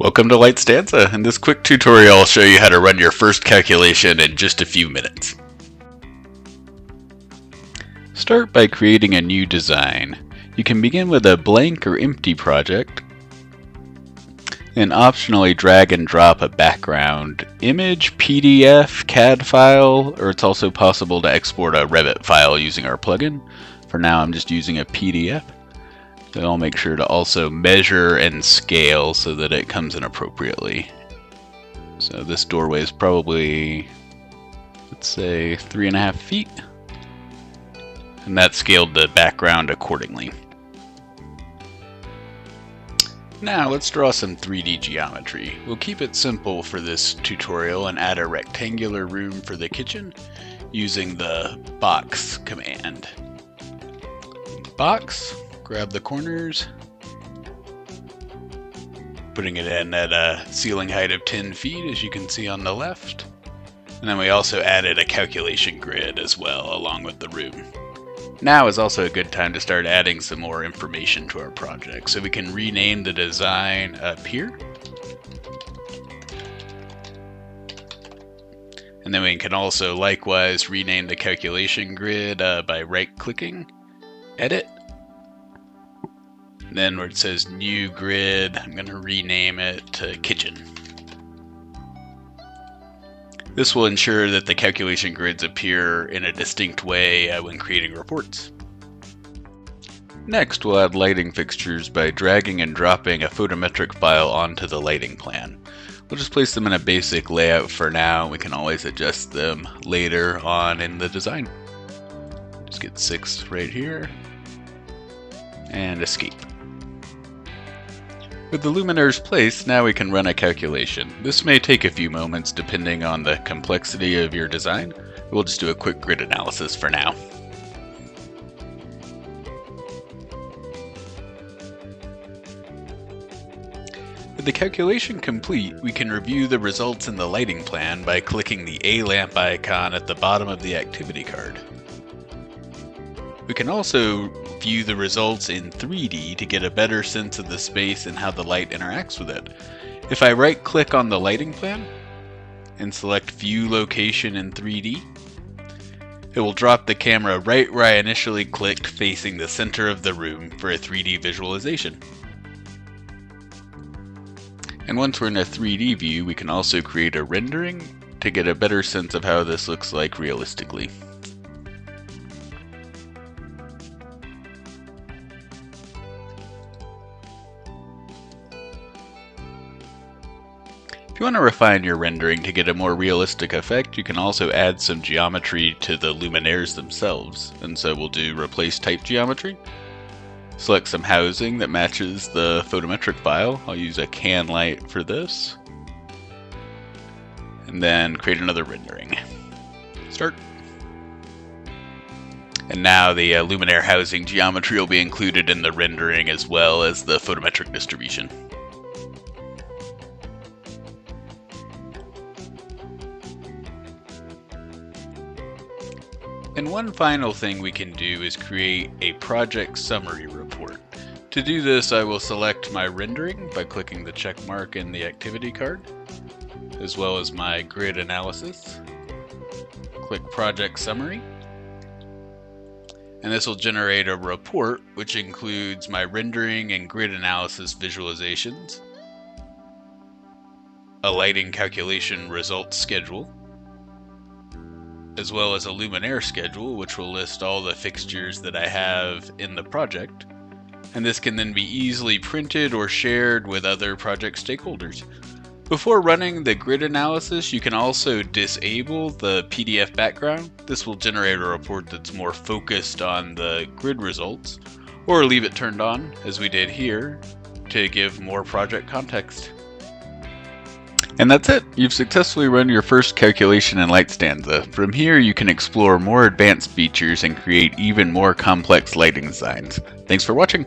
Welcome to Light Stanza. In this quick tutorial I'll show you how to run your first calculation in just a few minutes. Start by creating a new design. You can begin with a blank or empty project, and optionally drag and drop a background image, PDF, CAD file, or it's also possible to export a Revit file using our plugin. For now I'm just using a PDF. So I'll make sure to also measure and scale so that it comes in appropriately. So this doorway is probably, let's say, 3.5 feet. And that's scaled the background accordingly. Now let's draw some 3D geometry. We'll keep it simple for this tutorial and add a rectangular room for the kitchen using the box command. Box. Grab the corners, putting it in at a ceiling height of 10 feet as you can see on the left. And then we also added a calculation grid as well along with the room. Now is also a good time to start adding some more information to our project. So we can rename the design up here. And then we can also likewise rename the calculation grid by right-clicking, edit. Then where it says new grid, I'm going to rename it to kitchen. This will ensure that the calculation grids appear in a distinct way when creating reports. Next, we'll add lighting fixtures by dragging and dropping a photometric file onto the lighting plan. We'll just place them in a basic layout for now. We can always adjust them later on in the design. Just get 6 right here and escape. With the luminaires placed, now we can run a calculation. This may take a few moments depending on the complexity of your design. We'll just do a quick grid analysis for now. With the calculation complete, we can review the results in the lighting plan by clicking the A lamp icon at the bottom of the activity card. We can also view the results in 3D to get a better sense of the space and how the light interacts with it. If I right-click on the lighting plan and select View Location in 3D, it will drop the camera right where I initially clicked, facing the center of the room for a 3D visualization. And once we're in a 3D view, we can also create a rendering to get a better sense of how this looks like realistically. If you want to refine your rendering to get a more realistic effect, you can also add some geometry to the luminaires themselves. And so we'll do replace type geometry. Select some housing that matches the photometric file. I'll use a can light for this. And then create another rendering. Start. And now the luminaire housing geometry will be included in the rendering as well as the photometric distribution. And one final thing we can do is create a project summary report. To do this, I will select my rendering by clicking the check mark in the activity card, as well as my grid analysis. Click project summary. And this will generate a report which includes my rendering and grid analysis visualizations, a lighting calculation results schedule, as well as a luminaire schedule, which will list all the fixtures that I have in the project. And this can then be easily printed or shared with other project stakeholders. Before running the grid analysis, you can also disable the PDF background. This will generate a report that's more focused on the grid results, or leave it turned on, as we did here, to give more project context. And that's it! You've successfully run your first calculation in Light Stanza. From here you can explore more advanced features and create even more complex lighting designs. Thanks for watching!